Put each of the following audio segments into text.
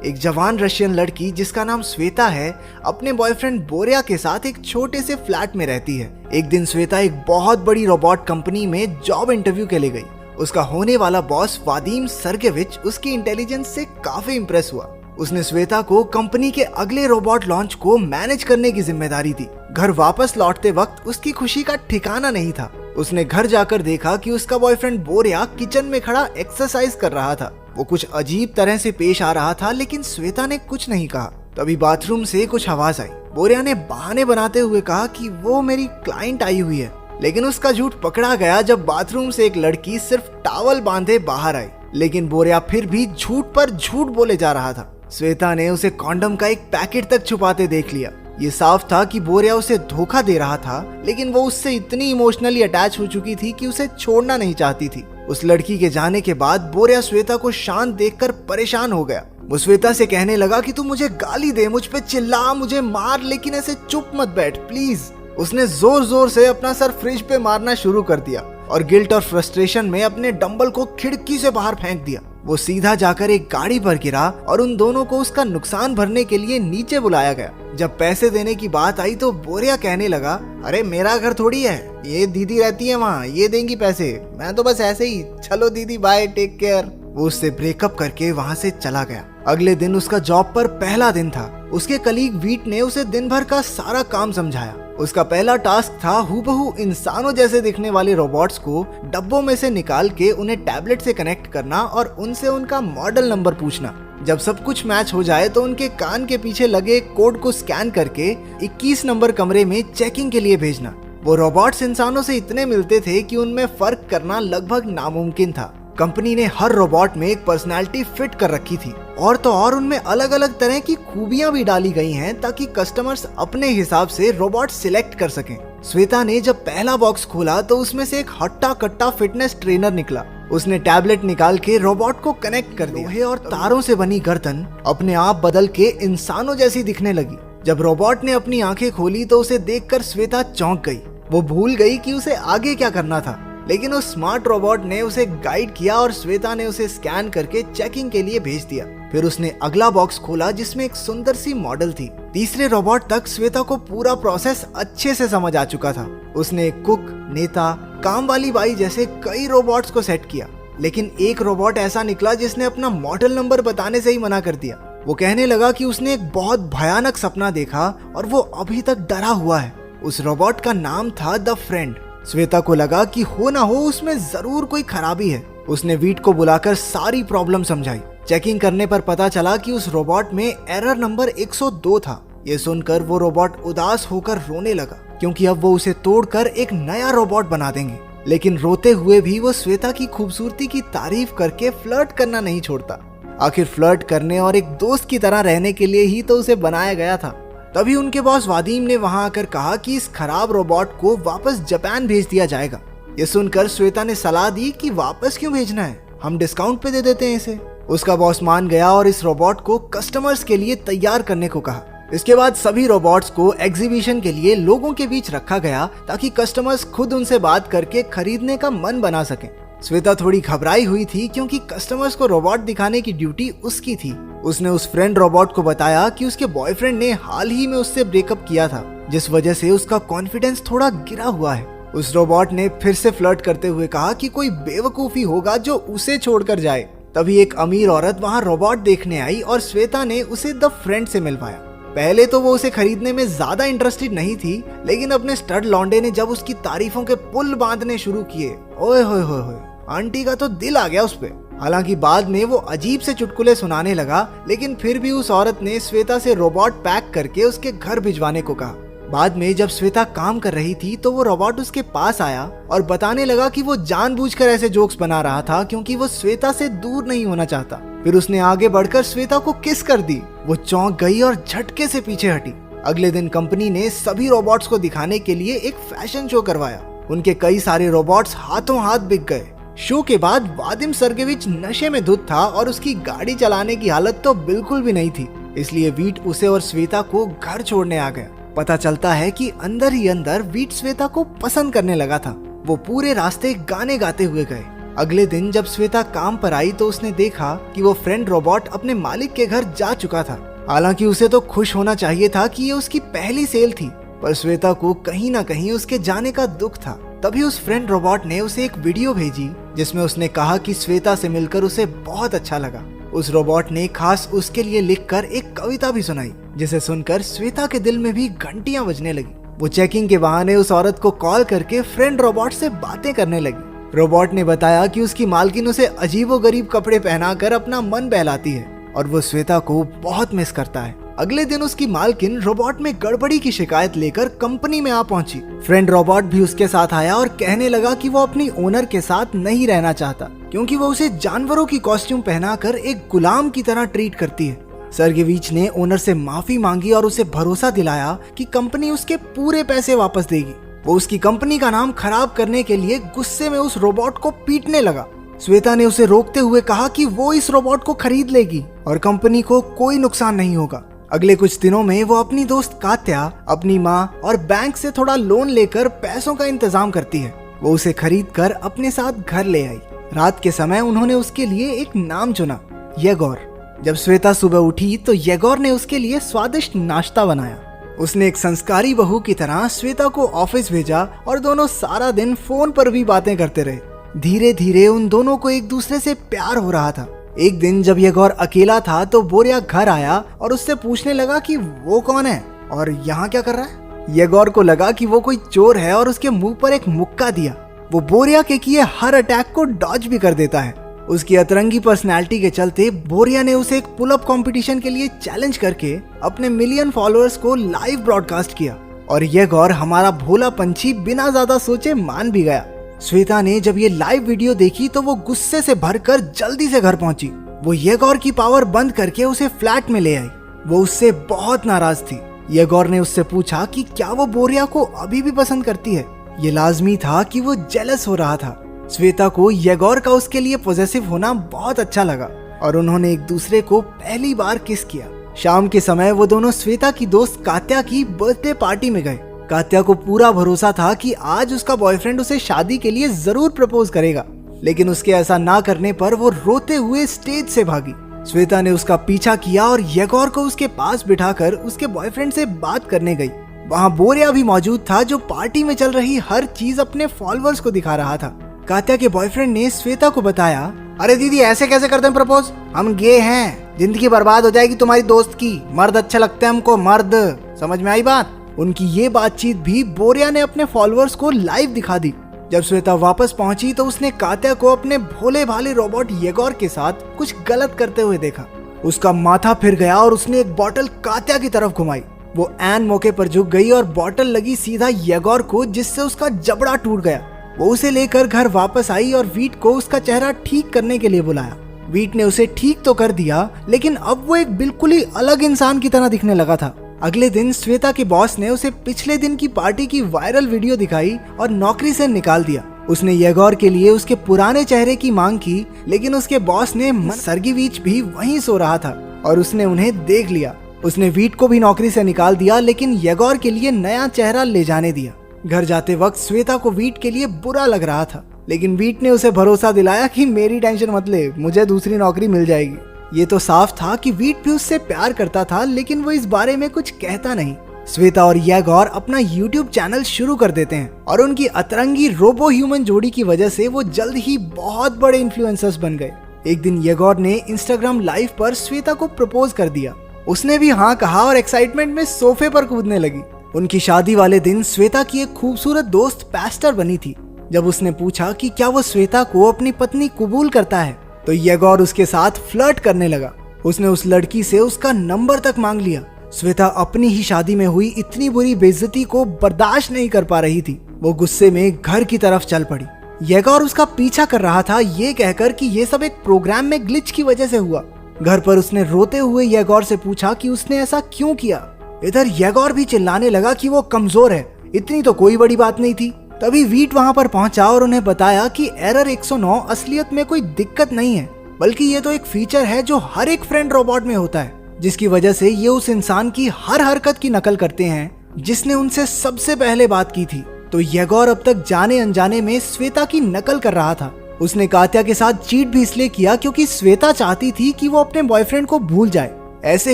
एक जवान रशियन लड़की जिसका नाम श्वेता है अपने बॉयफ्रेंड बोरिया के साथ एक छोटे से फ्लैट में रहती है। एक दिन श्वेता एक बहुत बड़ी रोबोट कंपनी में जॉब इंटरव्यू के लिए गई। उसका होने वाला बॉस वादिम सर्गेविच उसकी इंटेलिजेंस से काफी इंप्रेस हुआ। उसने श्वेता को कंपनी के अगले रोबोट लॉन्च को मैनेज करने की जिम्मेदारी दी। घर वापस लौटते वक्त उसकी खुशी का ठिकाना नहीं था। उसने घर जाकर देखा कि उसका बॉयफ्रेंड बोरिया किचन में खड़ा एक्सरसाइज कर रहा था। वो कुछ अजीब तरह से पेश आ रहा था, लेकिन श्वेता ने कुछ नहीं कहा। तभी बाथरूम से कुछ आवाज आई। बोरिया ने बहाने बनाते हुए कहा कि वो मेरी क्लाइंट आई हुई है, लेकिन उसका झूठ पकड़ा गया जब बाथरूम से एक लड़की सिर्फ टॉवल बांधे बाहर आई। लेकिन बोरिया फिर भी झूठ पर झूठ बोले जा रहा था। श्वेता ने उसे कॉन्डम का एक पैकेट तक छुपाते देख लिया। ये साफ था कि बोरिया उसे धोखा दे रहा था, लेकिन वो उससे इतनी इमोशनली अटैच हो चुकी थी कि उसे छोड़ना नहीं चाहती थी। उस लड़की के जाने के बाद बोरिया श्वेता को शांत देखकर परेशान हो गया। वो श्वेता से कहने लगा कि तू मुझे गाली दे, मुझ पे चिल्ला, मुझे मार, लेकिन ऐसे चुप मत बैठ प्लीज। उसने जोर जोर से अपना सर फ्रिज पे मारना शुरू कर दिया और गिल्ट और फ्रस्ट्रेशन में अपने डंबल को खिड़की से बाहर फेंक दिया। वो सीधा जाकर एक गाड़ी पर गिरा और उन दोनों को उसका नुकसान भरने के लिए नीचे बुलाया गया। जब पैसे देने की बात आई तो बोरिया कहने लगा, अरे मेरा घर थोड़ी है, ये दीदी रहती है वहाँ, ये देंगी पैसे, मैं तो बस ऐसे ही, चलो दीदी बाय, टेक केयर। वो उससे ब्रेकअप करके वहाँ से चला गया। अगले दिन उसका जॉब पर पहला दिन था। उसके कलीग वीट ने उसे दिन भर का सारा काम समझाया। उसका पहला टास्क था हूबहू इंसानों जैसे दिखने वाले रोबोट्स को डब्बों में से निकाल के उन्हें टैबलेट से कनेक्ट करना और उनसे उनका मॉडल नंबर पूछना। जब सब कुछ मैच हो जाए तो उनके कान के पीछे लगे कोड को स्कैन करके 21 नंबर कमरे में चेकिंग के लिए भेजना। वो रोबोट्स इंसानों से इतने मिलते थे कि उनमें फर्क करना लगभग नामुमकिन था। कंपनी ने हर रोबोट में एक पर्सनालिटी फिट कर रखी थी और तो और उनमें अलग अलग तरह की खूबियां भी डाली गई हैं ताकि कस्टमर्स अपने हिसाब से रोबोट सिलेक्ट कर सकें। श्वेता ने जब पहला बॉक्स खोला तो उसमें से एक हट्टा कट्टा फिटनेस ट्रेनर निकला। उसने टैबलेट निकाल के रोबोट को कनेक्ट कर दिया। लोहे और तारों से बनी गर्दन अपने आप बदल के इंसानों जैसी दिखने लगी। जब रोबोट ने अपनी आंखें खोली तो उसे देखकर श्वेता चौंक गई। वो भूल गई कि उसे आगे क्या करना था, लेकिन उस स्मार्ट रोबोट ने उसे गाइड किया और श्वेता ने उसे स्कैन करके चेकिंग के लिए भेज दिया। फिर उसने अगला बॉक्स खोला जिसमें एक सुंदर सी मॉडल थी। तीसरे रोबोट तक श्वेता को पूरा प्रोसेस अच्छे से समझ आ चुका था। उसने एक कुक, नेता, काम वाली बाई जैसे कई रोबोट्स को सेट किया, लेकिन एक रोबोट ऐसा निकला जिसने अपना मॉडल नंबर बताने से ही मना कर दिया। वो कहने लगा कि उसने एक बहुत भयानक सपना देखा और वो अभी तक डरा हुआ है। उस रोबोट का नाम था द फ्रेंड। श्वेता को लगा कि हो ना हो उसमें जरूर कोई खराबी है। उसने वीट को बुलाकर सारी प्रॉब्लम समझाई। चेकिंग करने पर पता चला कि उस रोबोट में एरर नंबर 102 था। ये सुनकर वो रोबोट उदास होकर रोने लगा, क्योंकि अब वो उसे तोड़कर एक नया रोबोट बना देंगे। लेकिन रोते हुए भी वो श्वेता की खूबसूरती की तारीफ करके फ्लर्ट करना नहीं छोड़ता। आखिर फ्लर्ट करने और एक दोस्त की तरह रहने के लिए ही तो उसे बनाया गया था। तभी उनके बॉस वादिम ने वहां आकर कहा कि इस खराब रोबोट को वापस जापान भेज दिया जाएगा। ये सुनकर श्वेता ने सलाह दी कि वापस क्यों भेजना है, हम डिस्काउंट पे दे देते हैं इसे। उसका बॉस मान गया और इस रोबोट को कस्टमर्स के लिए तैयार करने को कहा। इसके बाद सभी रोबोट्स को एग्जीबिशन के लिए लोगों के बीच रखा गया ताकि कस्टमर्स खुद उनसे बात करके खरीदने का मन बना सकें। श्वेता थोड़ी घबराई हुई थी क्योंकि कस्टमर्स को रोबोट दिखाने की ड्यूटी उसकी थी। उसने उस फ्रेंड रोबोट को बताया कि उसके बॉयफ्रेंड ने हाल ही में उससे ब्रेकअप किया था, जिस वजह से उसका कॉन्फिडेंस थोड़ा गिरा हुआ है। उस रोबोट ने फिर से फ्लर्ट करते हुए कहा कि कोई बेवकूफी होगा जो उसे छोड़कर जाए। तभी एक अमीर औरत वहां रोबोट देखने आई और श्वेता ने उसे द फ्रेंड से मिलवाया। पहले तो वो उसे खरीदने में ज्यादा इंटरेस्टेड नहीं थी, लेकिन अपने स्टड लौंडे ने जब उसकी तारीफों के पुल बांधने शुरू किए, ओए होए होए होए, आंटी का तो दिल आ गया उस पे। हालांकि बाद में वो अजीब से चुटकुले सुनाने लगा, लेकिन फिर भी उस औरत ने श्वेता से रोबोट पैक करके उसके घर भिजवाने को कहा। बाद में जब श्वेता काम कर रही थी तो वो रोबोट उसके पास आया और बताने लगा कि वो जानबूझकर ऐसे जोक्स बना रहा था क्योंकि वो श्वेता से दूर नहीं होना चाहता। फिर उसने आगे बढ़कर श्वेता को किस कर दी। वो चौंक गई और झटके से पीछे हटी। अगले दिन कंपनी ने सभी रोबोट्स को दिखाने के लिए एक फैशन शो करवाया। उनके कई सारे रोबोट्स हाथों हाथ बिक गए। शो के बाद वादिम सर्गेविच नशे में धुत था और उसकी गाड़ी चलाने की हालत तो बिल्कुल भी नहीं थी। इसलिए वीट उसे और श्वेता को घर छोड़ने आ गया। पता चलता है कि अंदर ही अंदर वीट श्वेता को पसंद करने लगा था। वो पूरे रास्ते गाने गाते हुए गए। अगले दिन जब श्वेता काम पर आई तो उसने देखा कि वो फ्रेंड रोबोट अपने मालिक के घर जा चुका था। हालांकि उसे तो खुश होना चाहिए था कि ये उसकी पहली सेल थी, पर श्वेता को कहीं ना कहीं उसके जाने का दुख था। तभी उस फ्रेंड रोबोट ने उसे एक वीडियो भेजी जिसमें उसने कहा कि श्वेता से मिलकर उसे बहुत अच्छा लगा। उस रोबोट ने खास उसके लिए लिखकर एक कविता भी सुनाई, जिसे सुनकर श्वेता के दिल में भी घंटियां बजने लगी। वो चेकिंग के बहाने उस औरत को कॉल करके फ्रेंड रोबोट से बातें करने लगी। रोबोट ने बताया कि उसकी मालकिन उसे अजीबोगरीब कपड़े पहनाकर अपना मन बहलाती है और वो श्वेता को बहुत मिस करता है। अगले दिन उसकी मालकिन रोबोट में गड़बड़ी की शिकायत लेकर कंपनी में आ पहुंची। फ्रेंड रोबोट भी उसके साथ आया और कहने लगा कि वो अपनी ओनर के साथ नहीं रहना चाहता, क्योंकि वो उसे जानवरों की कॉस्ट्यूम पहनाकर एक गुलाम की तरह ट्रीट करती है। सर्गेविच ने ओनर से माफी मांगी और उसे भरोसा दिलाया कि कंपनी उसके पूरे पैसे वापस देगी। वो उसकी कंपनी का नाम खराब करने के लिए गुस्से में उस रोबोट को पीटने लगा। श्वेता ने उसे रोकते हुए कहा कि वो इस रोबोट को खरीद लेगी और कंपनी को कोई नुकसान नहीं होगा। अगले कुछ दिनों में वो अपनी दोस्त कात्या, अपनी माँ और बैंक से थोड़ा लोन लेकर पैसों का इंतजाम करती है। वो उसे खरीद कर अपने साथ घर ले आई। रात के समय उन्होंने उसके लिए एक नाम चुना, येगोर। जब श्वेता सुबह उठी तो येगोर ने उसके लिए स्वादिष्ट नाश्ता बनाया। उसने एक संस्कारी बहू की तरह श्वेता को ऑफिस भेजा और दोनों सारा दिन फोन पर भी बातें करते रहे। धीरे धीरे उन दोनों को एक दूसरे से प्यार हो रहा था। एक दिन जब येगोर अकेला था तो बोरिया घर आया और उससे पूछने लगा कि वो कौन है और यहाँ क्या कर रहा है। येगोर को लगा कि वो कोई चोर है और उसके मुंह पर एक मुक्का दिया। वो बोरिया के किए हर अटैक को डॉज भी कर देता है। उसकी अतरंगी पर्सनैलिटी के चलते बोरिया ने उसे एक पुल अप कंपटीशन के लिए चैलेंज करके अपने मिलियन फॉलोअर्स को लाइव ब्रॉडकास्ट किया और येगोर हमारा भोला पंछी बिना ज्यादा सोचे मान भी गया। श्वेता ने जब ये लाइव वीडियो देखी तो वो गुस्से से भरकर जल्दी से घर पहुंची। वो येगोर की पावर बंद करके उसे फ्लैट में ले आई। वो उससे बहुत नाराज थी। येगोर ने उससे पूछा कि क्या वो बोरिया को अभी भी पसंद करती है। ये लाजमी था कि वो जेलस हो रहा था। श्वेता को येगोर का उसके लिए पॉजेसिव होना बहुत अच्छा लगा और उन्होंने एक दूसरे को पहली बार किस किया। शाम के समय वो दोनों श्वेता की दोस्त कात्या की बर्थडे पार्टी में गए। कात्या को पूरा भरोसा था कि आज उसका बॉयफ्रेंड उसे शादी के लिए जरूर प्रपोज करेगा, लेकिन उसके ऐसा ना करने पर वो रोते हुए स्टेज से भागी। श्वेता ने उसका पीछा किया और येगोर को उसके पास बिठाकर उसके बॉयफ्रेंड से बात करने गई। वहाँ बोरिया भी मौजूद था, जो पार्टी में चल रही हर चीज अपने फॉलोअर्स को दिखा रहा था। कात्या के बॉयफ्रेंड ने श्वेता को बताया, अरे दीदी ऐसे कैसे करते हैं प्रपोज, हम गे हैं, जिंदगी बर्बाद हो जाएगी तुम्हारी दोस्त की, मर्द अच्छे लगते हैं हमको, मर्द। समझ में आई बात? उनकी ये बातचीत भी बोरिया ने अपने फॉलोअर्स को लाइव दिखा दी। जब श्वेता वापस पहुंची तो उसने कात्या को अपने भोले भाले रोबोट येगोर के साथ कुछ गलत करते हुए देखा। उसका माथा फिर गया और उसने एक बॉटल कात्या की तरफ घुमाई। वो ऐन मौके पर झुक गई और बॉटल लगी सीधा येगोर को, जिससे उसका जबड़ा टूट गया। वो उसे लेकर घर वापस आई और वीट को उसका चेहरा ठीक करने के लिए बुलाया। वीट ने उसे ठीक तो कर दिया, लेकिन अब वो एक बिल्कुल ही अलग इंसान की तरह दिखने लगा था। अगले दिन श्वेता के बॉस ने उसे पिछले दिन की पार्टी की वायरल वीडियो दिखाई और नौकरी से निकाल दिया। उसने येगोर के लिए उसके पुराने चेहरे की मांग की, लेकिन उसके बॉस ने सर्गेविच भी वहीं सो रहा था और उसने उन्हें देख लिया। उसने वीट को भी नौकरी से निकाल दिया, लेकिन येगोर के लिए नया चेहरा ले जाने दिया। घर जाते वक्त श्वेता को वीट के लिए बुरा लग रहा था, लेकिन वीट ने उसे भरोसा दिलाया कि मेरी टेंशन मत ले, मुझे दूसरी नौकरी मिल जाएगी। ये तो साफ था कि वीट भी उससे प्यार करता था, लेकिन वो इस बारे में कुछ कहता नहीं। श्वेता और येगोर अपना YouTube चैनल शुरू कर देते हैं और उनकी अतरंगी रोबो ह्यूमन जोड़ी की वजह से वो जल्द ही बहुत बड़े इन्फ्लुएंसर्स बन गए। एक दिन येगोर ने इंस्टाग्राम लाइव पर श्वेता को प्रपोज कर दिया। उसने भी हाँ कहा और एक्साइटमेंट में सोफे पर कूदने लगी। उनकी शादी वाले दिन श्वेता की एक खूबसूरत दोस्त पैस्टर बनी थी। जब उसने पूछा कि क्या वो श्वेता को अपनी पत्नी कबूल करता है, तो येगोर उसके साथ फ्लर्ट करने लगा। उसने उस लड़की से उसका नंबर तक मांग लिया। श्वेता अपनी ही शादी में हुई इतनी बुरी बेइज्जती को बर्दाश्त नहीं कर पा रही थी। वो गुस्से में घर की तरफ चल पड़ी। येगोर उसका पीछा कर रहा था, ये कहकर कि ये सब एक प्रोग्राम में ग्लिच की वजह से हुआ। घर पर उसने रोते हुए येगोर से पूछा कि उसने ऐसा क्यों किया। इधर येगोर भी चिल्लाने लगा कि वो कमजोर है, इतनी तो कोई बड़ी बात नहीं थी। तभी वीट वहां पर पहुंचा और उन्हें बताया कि एरर 109 असलियत में कोई दिक्कत नहीं है, बल्कि ये तो एक फीचर है जो हर एक फ्रेंड रोबोट में होता है, जिसकी वजह से ये उस इंसान की हर हरकत की नकल करते हैं जिसने उनसे सबसे पहले बात की थी। तो येगोर अब तक जाने अनजाने में श्वेता की नकल कर रहा था। उसने कात्या के साथ चीट भी इसलिए किया क्योंकि श्वेता चाहती थी कि वो अपने बॉयफ्रेंड को भूल जाए। ऐसे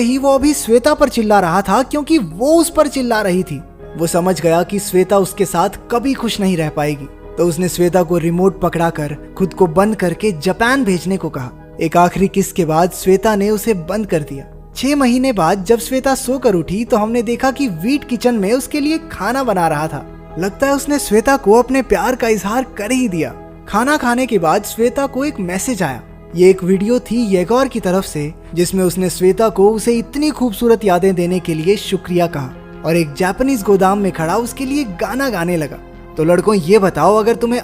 ही वो अभी श्वेता पर चिल्ला रहा था क्योंकि वो उस पर चिल्ला रही थी। वो समझ गया कि श्वेता उसके साथ कभी खुश नहीं रह पाएगी, तो उसने श्वेता को रिमोट पकड़ाकर खुद को बंद करके जापान भेजने को कहा। एक आखिरी किस के बाद श्वेता ने उसे बंद कर दिया। 6 महीने बाद जब श्वेता सोकर उठी तो हमने देखा कि वीट किचन में उसके लिए खाना बना रहा था। लगता है उसने श्वेता को अपने प्यार का इजहार कर ही दिया। खाना खाने के बाद श्वेता को एक मैसेज आया। ये एक वीडियो थी येगोर की तरफ से, जिसमें उसने श्वेता को उसे इतनी खूबसूरत यादें देने के लिए शुक्रिया कहा और एक जापानीज गोदाम में खड़ा उसके लिए गाना गाने लगा। तो लड़कों, ये बताओ, अगर तुम्हें